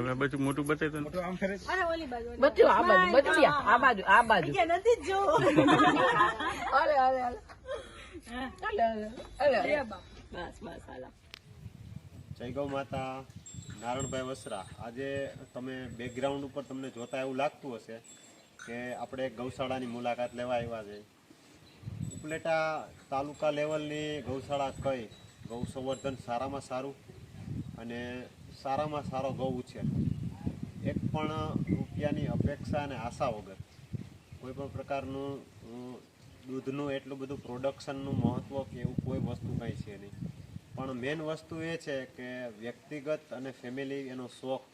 તમે બાજુ મોટું બતાવી દો. મોટું આમ કરે છે. અરે ઓલી બાજુ બધું આ બાજુ બધું આ બાજુ આ બાજુ કે નથી જ જો અરે અરે અરે અરે અરે એ બા બસ બસ હાલા. જય ગૌ માતા. નારણભાઈ વસરા, આજે તમે બેકગ્રાઉન્ડ ઉપર તમને જોતા એવું લાગતું હશે કે આપણે એક ગૌશાળાની મુલાકાત લેવા આવ્યા છે. ઉપલેટા તાલુકા લેવલની ગૌશાળા કઈ ગૌ સંવર્ધન સારામાં સારું અને સારામાં સારો ગૌ ઉછેર, એક પણ રૂપિયાની અપેક્ષા અને આશા વગર કોઈ પણ પ્રકારનું દૂધનું એટલું બધું પ્રોડક્શનનું મહત્ત્વ કે એવું કોઈ વસ્તુ કંઈ છે નહીં. પણ મેઇન વસ્તુ એ છે કે વ્યક્તિગત અને ફેમિલી એનો શોખ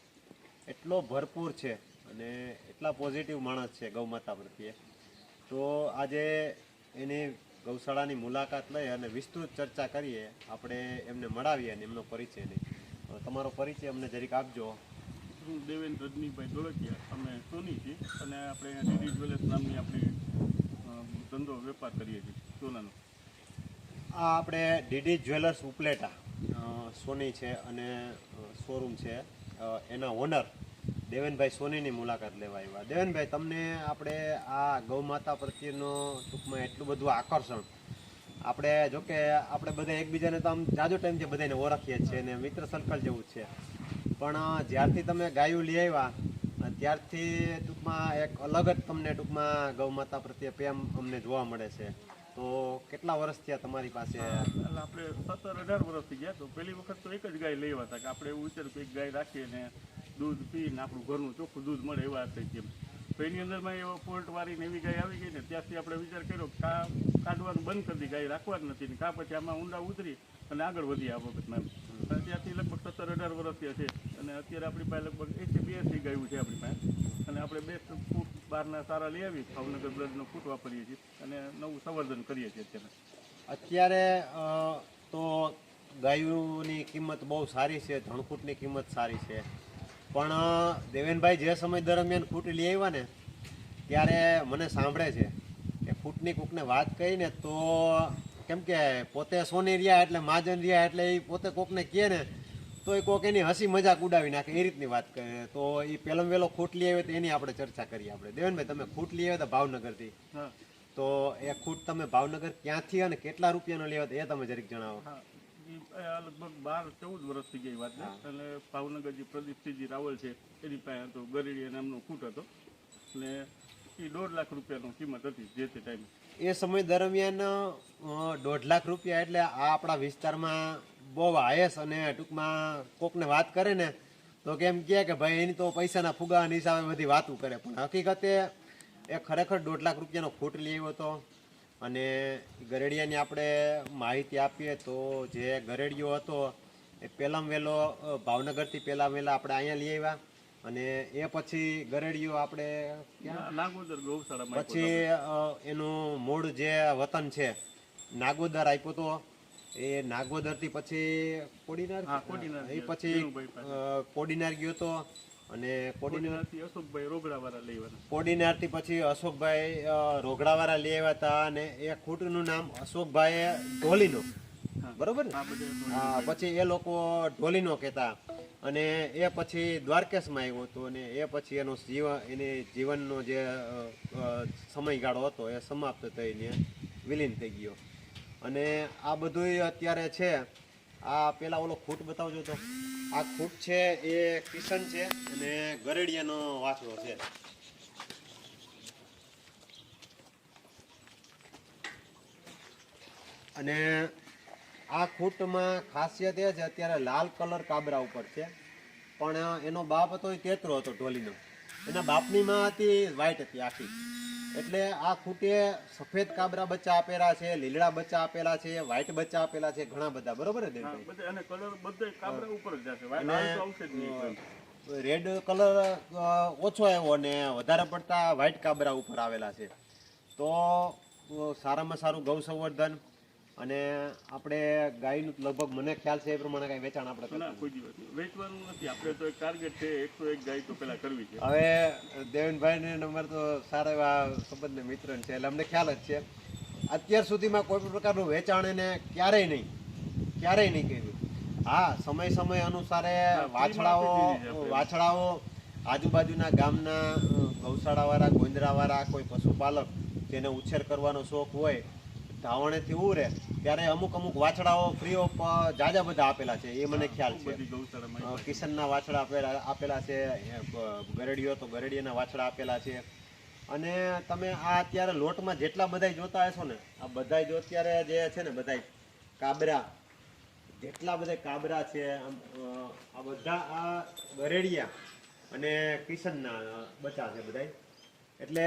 એટલો ભરપૂર છે અને એટલા પોઝિટિવ માણસ છે ગૌ માતા પ્રત્યે. તો આજે એની ગૌશાળાની મુલાકાત લઈ અને વિસ્તૃત ચર્ચા કરીએ, આપણે એમને મળાવીએ અને એમનો પરિચય લઈએ. તમારો પરિચય અમને જરીક આપજો. હું દેવેન્દ્ર રજનીભાઈ ધોળકિયા, અમે સોની છીએ અને આપણે ડીડી જ્વેલર્સ નામની આપણી ધંધો વેપાર કરીએ છીએ સોનાનો. આ આપણે ડીડી જ્વેલર્સ ઉપલેટા સોની છે અને શોરૂમ છે, એના ઓનર દેવેનભાઈ સોનીની મુલાકાત લેવા આવ્યા. દેવેનભાઈ, તમને આપણે આ ગૌ માતા પ્રત્યેનો ટૂંકમાં એટલું બધું આકર્ષણ, આપણે જોકે આપણે બધા એકબીજાને તો આમ જાજો ટાઈમથી બધાને ઓળખીએ છીએ અને મિત્ર સર્કલ જેવું જ છે, પણ જ્યારથી તમે ગાયું લઈ આવ્યા ત્યારથી ટૂંકમાં એક અલગ જ તમને ટૂંકમાં ગૌ માતા પ્રત્યે પ્રેમ અમને જોવા મળે છે. તો કેટલા વર્ષ થયા તમારી પાસે? એટલે આપણે 17-18 વર્ષથી ગયા. તો પહેલી વખત તો એક જ ગાય લઈ આવ્યા હતા કે આપણે એવું વિચાર્યું કે એક ગાય રાખીએ ને દૂધ પીને આપણું ઘરનું ચોખ્ખું દૂધ મળે એવા થઈ કેમ. તો એની અંદરમાં એવો ફોલ્ટવાળી ને એવી ગાય આવી ગઈ ને ત્યાંથી આપણે વિચાર કર્યો કાઢવાનું બંધ કરી દી, ગાય રાખવા જ નથી ને કાં પછી આમાં ઊંડા ઉતરી અને આગળ વધી આ વખતમાં. અને ત્યાંથી લગભગ 17-18 વર્ષ થયા છે અને અત્યારે આપણી પાસે લગભગ 80-82 ગાયું છે આપણી પાસે. અને આપણે બેસ્ટ ફૂટ બહારના સારા લઈ આવી, ભાવનગર બ્લડનો ફૂટ વાપરીએ છીએ અને નવું સંવર્ધન કરીએ છીએ અત્યારે. તો ગાયોની કિંમત બહુ સારી છે, ધણકૂટની કિંમત સારી છે, પણ દેવેનભાઈ જે સમય દરમિયાન ફૂટ લઈ આવ્યા ને ત્યારે મને સાંભળે છે કે ફૂટની કોકને વાત કહીને તો કેમ કે પોતે સોની રહ્યા એટલે મહાજન રહ્યા એટલે એ પોતે કોકને કહે ને તો એ કોક એની હસી મજાક ઉડાવી નાખે એ રીતની વાત કરે. તો એ પહેલાં વહેલો ખૂટ લઈ આવ્યો તો એની આપણે ચર્ચા કરીએ. આપણે દેવેનભાઈ, તમે ખૂટ લઈ આવ્યા હતા ભાવનગરથી, તો એ ખૂટ તમે ભાવનગર ક્યાંથી અને કેટલા રૂપિયાનો લઈ આવ્યા એ તમે જરીક જણાવો. લગભગ 12-14 વર્ષથી ગઈ વાત. એટલે ભાવનગર જે પ્રદીપસિંહજી રાવલ છે એની પાસે હતો ગરેડિયા નામનો ખૂટ હતો અને એ 1.5 લાખ રૂપિયાનો કિંમત હતી જે તે ટાઈમે. એ સમય દરમિયાન 1.5 લાખ રૂપિયા એટલે આ આપણા વિસ્તારમાં બહુ હાયસ, અને ટૂંકમાં કોકને વાત કરે ને તો કેમ કહે કે ભાઈ એની તો પૈસાના ફુગાના હિસાબે બધી વાતું કરે, પણ હકીકતે એ ખરેખર 1.5 લાખ રૂપિયાનો ખૂટ લઈ આવ્યો હતો. અને ગરેડિયાની આપણે માહિતી આપીએ તો જે ગરેડિયો હતો એ પહેલાં વહેલો ભાવનગરથી પહેલાં વહેલા આપણે અહીંયા લઈ આવ્યા અને એ પછી ગરેડિયો આપણે નાગોદર ગૌશાળામાં પછી એનું મૂળ જે વતન છે નાગોદર આપ્યો હતો. એ નાગોદરથી પછી કોડીનાર, એ પછી કોડીનાર ગયો હતો અને કોડીનારથી પછી અશોકભાઈ રોગડાવાળા લઈ આવ્યા હતા અને એ ખૂટનું નામ અશોકભાઈ ઢોલીનો, બરોબર ને? હા, પછી એ લોકો ઢોલીનો કહેતા અને એ પછી દ્વારકેશમાં આવ્યો હતો અને એ પછી એનો એની જીવનનો જે સમયગાળો હતો એ સમાપ્ત થઈને વિલીન થઈ ગયો. અને આ બધું અત્યારે છે. આ પેલા ઓલો ખૂટ બતાવજો. તો આ ખૂટ છે એ કિશન છે અને ગરેડિયાનો વાછડો છે. અને આ ખૂટમાં ખાસિયત એ છે અત્યારે લાલ કલર કાબરા ઉપર છે, પણ એનો બાપ હતો એ તેતરો હતો ઢોલીનો. એના બાપની માં હતી વ્હાઈટ હતી આખી. એટલે આ ખૂટે સફેદ કાબરા બચ્ચા આપેલા છે, લીલડા બચ્ચા આપેલા છે, વ્હાઈટ બચ્ચા આપેલા છે, ઘણા બધા, બરોબર ને? રેડ કલર ઓછો આવ્યો અને વધારે પડતા વ્હાઈટ કાબરા ઉપર આવેલા છે. તો સારામાં સારું ગૌ સંવર્ધન. અને આપણે ગાયનું લગભગ મને ખ્યાલ છે એ પ્રમાણે કઈ વેચાણ આપણે વેચવાનું નથી. આપણે તો એક ટાર્ગેટ છે 101 ગાય તો પેલા કરવી છે. હવે દેવેનભાઈ ને નંબર તો સારા એવા સંબંધ મિત્ર છે એટલે અમને ખ્યાલ જ છે. અત્યાર સુધીમાં કોઈ પણ પ્રકારનું વેચાણ એને ક્યારેય નહીં કર્યું. હા, સમય અનુસારે ફ્રીમાં વાછડાઓ આજુબાજુના ગામના ગૌશાળાવાળા, ગોંદરાવાળા, કોઈ પશુપાલક જેને ઉછેર કરવાનો શોખ હોય, ધાવણેથી ઉરે ત્યારે અમુક વાછડાઓ ફ્રી ઓફ જાજા બધા આપેલા છે, એ મને ખ્યાલ છે. બધી ગૌશાળામાં કિશનના વાછડા આપેલા છે, ગરડીઓ તો ગરડીના વાછડા આપેલા છે. અને તમે આ અત્યારે લોટમાં જેટલા બધાય જોતા હશો ને, આ બધાય જો અત્યારે જે છે ને બધાય કાબરા, જેટલા બધા કાબરા છે, આ બધા આ ગરેડિયા અને કિશનના બચ્ચા છે બધાય. એટલે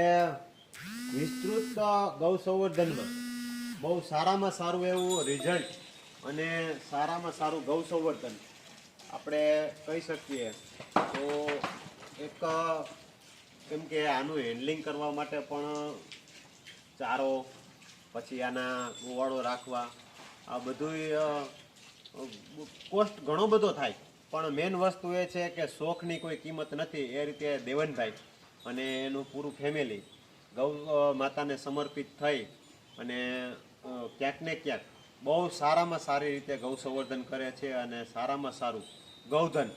વિસ્તૃત ગૌ સંવર્ધનમાં બહુ સારામાં સારું એવું રિઝલ્ટ અને સારામાં સારું ગૌ સંવર્ધન આપણે કહી શકીએ. તો એક કેમ કે આનું હેન્ડલિંગ કરવા માટે પણ ચારો, પછી આના ગોવાળો રાખવા, આ બધું કોસ્ટ ઘણો બધો થાય. પણ મેન વસ્તુ એ છે કે શોખની કોઈ કિંમત નથી. એ રીતે દેવનભાઈ અને એનું પૂરું ફેમિલી ગૌ માતાને સમર્પિત થઈ અને ક્યાંક ને ક્યાંક બહુ સારામાં સારી રીતે ગૌ સંવર્ધન કરે છે. અને સારામાં સારું ગૌધન,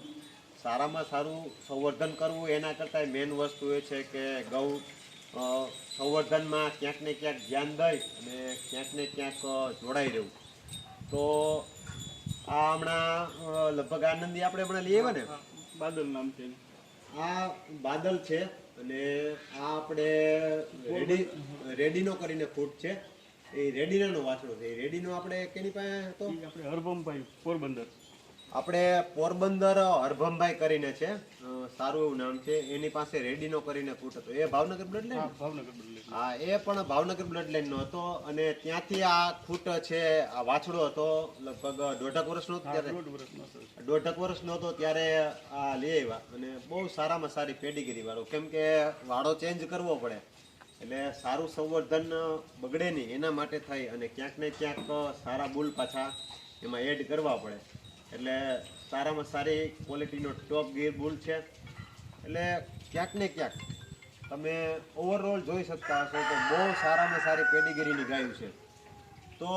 સારામાં સારું સંવર્ધન કરવું એના કરતાં મેન વસ્તુ એ છે કે ગૌ સંવર્ધનમાં ક્યાંક ને ક્યાંક ધ્યાન દઈ અને ક્યાંક ને ક્યાંક જોડાઈ રહેવું. તો આ હમણાં લગભગ આનંદી આપણે હમણાં લઈ આવ્યા ને, બાદલ નામ છે. આ બાદલ છે અને આ આપણે રેડીનો કરીને ફૂટ છે. એ રેડીનાનો વાછડો છે. એ રેડીનો આપણે કેની પાસે હતો? આપણે હરભમભાઈ પોરબંદર. આપણે પોરબંદર હરભમભાઈ કરીને છે, સારું એવું નામ છે. એની પાસે રેડીનો કરીને ફૂટ હતો. એ Bhavnagar blood line, Bhavnagar blood. હા, એ પણ ભાવનગર બ્લડ લાઈન નો હતો. અને ત્યાંથી આ ખૂટ છે, આ વાછડો હતો લગભગ 1.5 વર્ષનો હતો ત્યારે, 1.5 વર્ષનો હતો ત્યારે આ લઈ આવ્યા. અને બહુ સારામાં સારી પેડીગીરી વાળો, કેમ કે વાળો ચેન્જ કરવો પડે એટલે સારું સંવર્ધન બગડે નહીં એના માટે થઈ અને ક્યાંક ને ક્યાંક સારા બુલ પાછા એમાં એડ કરવા પડે. એટલે સારામાં સારી ક્વોલિટીનો ટોપ ગીર બુલ છે. એટલે ક્યાંક ને ક્યાંક તમે ઓવરઓલ જોઈ શકતા હશો તો બહુ સારામાં સારી પેડીગીરીની ગાયું છે. તો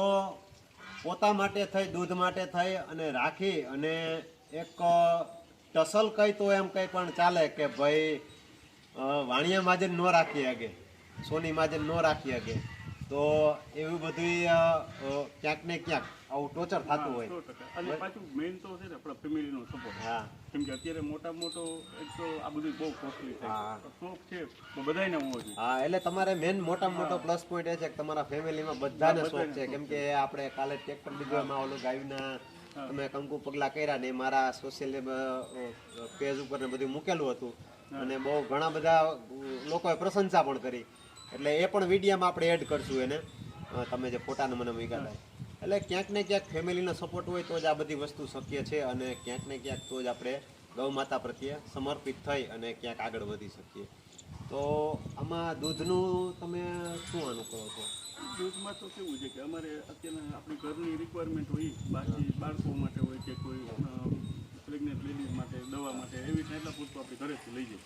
પોતા માટે થઈ, દૂધ માટે થઈ અને રાખી અને એક ટસલ કહી તો એમ કંઈ પણ ચાલે કે ભાઈ વાણિયા માજન ન રાખી શકે, સોની માજન ન રાખી શકે, તો એવું બધું ક્યાંક ને ક્યાંક આવું ટોચર થતું હોય. અને પાછું મેઇન તો છે ને આપણા ફેમિલીનો સપોર્ટ. હા, કેમ કે અત્યારે મોટો એક તો આ બધું બહુ કોસ્ટલી છે. શોખ છે તો બધાયને હોવો જોઈએ. હા, એટલે તમારે મેન મોટામાં મોટો પ્લસ પોઈન્ટ એ છે કે તમારા ફેમિલીમાં બધાને શોખ છે. કેમ કે આપણે કાલે ટ્રેક્ટર લીધું, એમાં ઓલું ગાયના તમે કંકુ પગલા કર્યા ને મારા સોશિયલ પેજ ઉપર ને બધું મૂકેલું હતું અને બહુ ઘણા બધા લોકોએ પ્રશંસા પણ કરી. એટલે એ પણ વિડીયોમાં આપણે એડ કરશું એને, તમે જે ફોટાને મને મૂક્યા હતા. એટલે ક્યાંક ને ક્યાંક ફેમિલીનો સપોર્ટ હોય તો જ આ બધી વસ્તુ શક્ય છે. અને ક્યાંક ને ક્યાંક તો જ આપણે ગૌ માતા પ્રત્યે સમર્પિત થઈ અને ક્યાંક આગળ વધી શકીએ. તો આમાં દૂધનું તમે શું આનું કરો છો? દૂધમાં તો કેવું છે કે અમારે અત્યારે આપણી ઘરની રિક્વાયરમેન્ટ હોય, બાકી બાળકો માટે હોય કે કોઈ પ્રેગ્નેન્ટ લેડીઝ માટે દવા માટે એવી રીતે એટલા પૂરતું આપણે ઘરેથી લઈ જઈએ.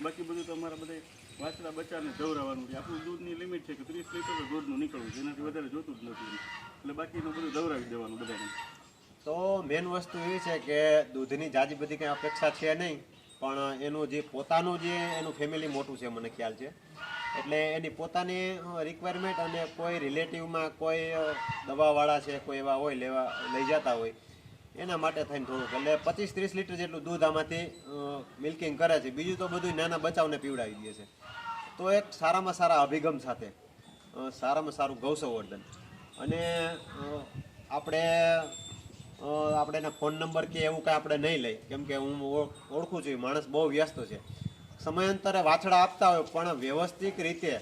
બાકી બધું તો અમારા બધા વાછડા બચ્ચાને દવરાવાનું છે. આપણું દૂધની લિમિટ છે કે 30 લીટર દૂધનું નીકળવું છે, એનાથી વધારે જોતું જ નથી. એટલે બાકીનું બધું દવરાવી દેવાનું બધાને. તો મેન વસ્તુ એવી છે કે દૂધની જાજી બધી કંઈ અપેક્ષા છે નહીં, પણ એનું જે પોતાનું જે એનું ફેમિલી મોટું છે મને ખ્યાલ છે. એટલે એની પોતાની રિક્વાયરમેન્ટ અને કોઈ રિલેટિવમાં કોઈ દવાવાળા છે, કોઈ એવા હોય લઈ જતા હોય એના માટે થઈને થોડુંક, એટલે 25-30 લીટર જેટલું દૂધ આમાંથી મિલ્કિંગ કરે છે. બીજું તો બધું નાના બચ્ચાઓને પીવડાવી દે છે. તો એક સારામાં સારા અભિગમ સાથે સારામાં સારું ગૌ સંવર્ધન. અને આપણે એના ફોન નંબર કે એવું કાંઈ આપણે નહીં લઈ, કેમ કે હું ઓળખું છું માણસ બહુ વ્યસ્ત છે. સમયાંતરે વાછડા આપતા હોય પણ વ્યવસ્થિત રીતે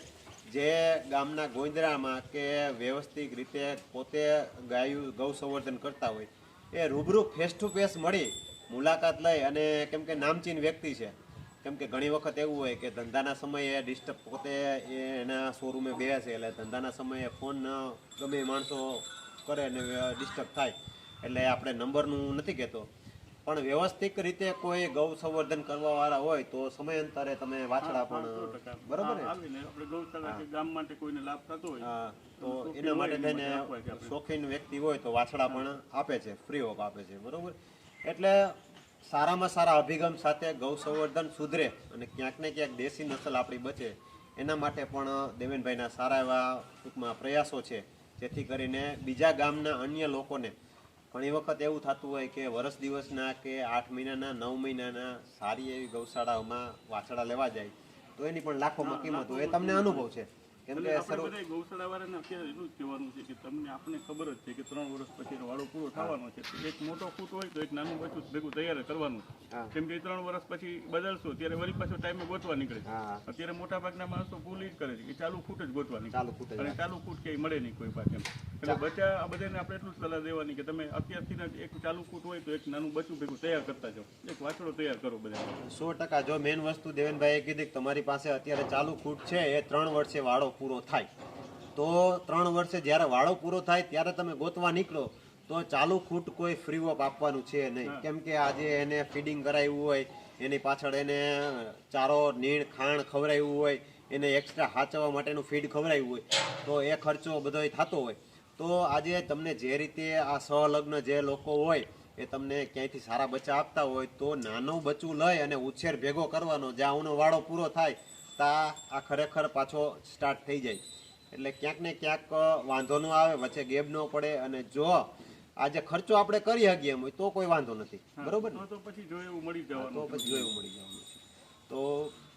જે ગામના ગોંદરામાં કે વ્યવસ્થિત રીતે પોતે ગૌ સંવર્ધન કરતા હોય એ રૂબરૂ ફેસ ટુ ફેસ મળી મુલાકાત લઈ. અને કેમ કે નામચીન વ્યક્તિ છે, કેમ કે ઘણી વખત એવું હોય કે ધંધાના સમયે ડિસ્ટર્બ પોતે એના શોરૂમે બેસે છે, એટલે ધંધાના સમયે ફોન ગમે માણસો કરે ને ડિસ્ટર્બ થાય. એટલે આપણે નંબરનું નથી કહેતો, પણ વ્યવસ્થિત રીતે કોઈ ગૌ સંવર્ધન કરવાવાળા હોય તો સમયાંતરે તમે વાછડા પણ બરોબર ને આવીને આપણે ગૌશાળા કે ગામ માટે કોઈને લાભ થતો હોય તો એના માટે થઈને શોખીન વ્યક્તિ હોય તો વાછડા પણ આપે છે, ફ્રી ઓફ આપે છે, બરોબર. એટલે સારામાં સારા અભિગમ સાથે ગૌ સંવર્ધન સુધરે અને ક્યાંક ને ક્યાંક દેશી નસલ આપણી બચે એના માટે પણ દેવેનભાઈના સારા એવા ટૂંકમાં પ્રયાસો છે, જેથી કરીને બીજા ગામના અન્ય લોકોને ઘણી વખત એવું થતું હોય કે વર્ષ દિવસના કે 8 મહિનાના 9 મહિનાના સારી એવી ગૌશાળાઓમાં વાછડા લેવા જાય તો એની પણ લાખોમાં કિંમત હોય. એ તમને અનુભવ છે? કેમ કે ગૌશાળા વાળાને અત્યારે એટલું જ કહેવાનું છે કે તમને આપણે ખબર જ છે કે 3 વર્ષ પછી વાળો પૂરો થવાનો છે. એક મોટો ફૂટ હોય તો એક નાનું બચ્ચું ભેગું તૈયાર કરવાનું, કેમ કે 3 વર્ષ પછી બદલશો ત્યારે વળી પાછો ટાઈમે ગોતવા નીકળે છે. અત્યારે મોટા ભાગના માણસો ભૂલ જ કરે છે કે ચાલુ ફૂટ જ ગોતવા નીકળે, અને ચાલુ ફૂટ ક્યાંય મળે નહીં કોઈ પાસે. એટલે બચ્ચા આ બધાને આપણે એટલું જ સલાહ દેવાની કે તમે અત્યારથી જ એક ચાલુ ફૂટ હોય તો એક નાનું બચ્ચું ભેગું તૈયાર કરતા જાઓ, એક વાછડો તૈયાર કરો બધા. 100%. જો મેન વસ્તુ દેવેનભાઈએ કીધી કે તમારી પાસે અત્યારે ચાલુ ફૂટ છે, એ 3 વર્ષે વાળો પૂરો થાય તો 3 વર્ષે જ્યારે વાળો પૂરો થાય ત્યારે તમે ગોતવા નીકળો તો ચાલુ ફૂટ કોઈ ફ્રી ઓફ આપવાનું છે નહીં. કેમ કે આજે એને ફીડિંગ કરાવ્યું હોય, એની પાછળ એને ચારો નીણ ખાણ ખવડાવ્યું હોય, એને એક્સ્ટ્રા હાચવવા માટેનું ફીડ ખવડાવ્યું હોય તો એ ખર્ચો બધો થતો હોય. તો આજે તમને જે રીતે આ સહલગ્ન જે લોકો હોય એ તમને ક્યાંયથી સારા બચ્ચા આપતા હોય તો નાનું બચ્ચું લઈ અને ઉછેર ભેગો કરવાનો, જ્યાં ઉનો વાળો પૂરો થાય તા આ ખરેખર પાછો સ્ટાર્ટ થઈ જાય. એટલે ક્યાંક ને ક્યાંક વાંધો ન આવે, વચ્ચે ગેપ ન પડે. અને જો આજે ખર્ચો આપણે કરી શકીએ એમ હોય તો કોઈ વાંધો નથી, બરોબર ને? તો પછી જો એવું મળી જવાનું, તો પછી જો એવું મળી જવાનું છે. તો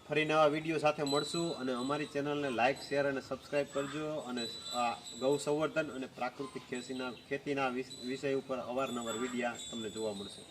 ફરી નવા વિડીયો સાથે મળશું, અને અમારી ચેનલને લાઇક, શેર અને સબસ્ક્રાઈબ કરજો. અને આ ગૌ સંવર્ધન અને પ્રાકૃતિક ખેતીના વિષય ઉપર અવારનવાર વિડીયા તમને જોવા મળશે.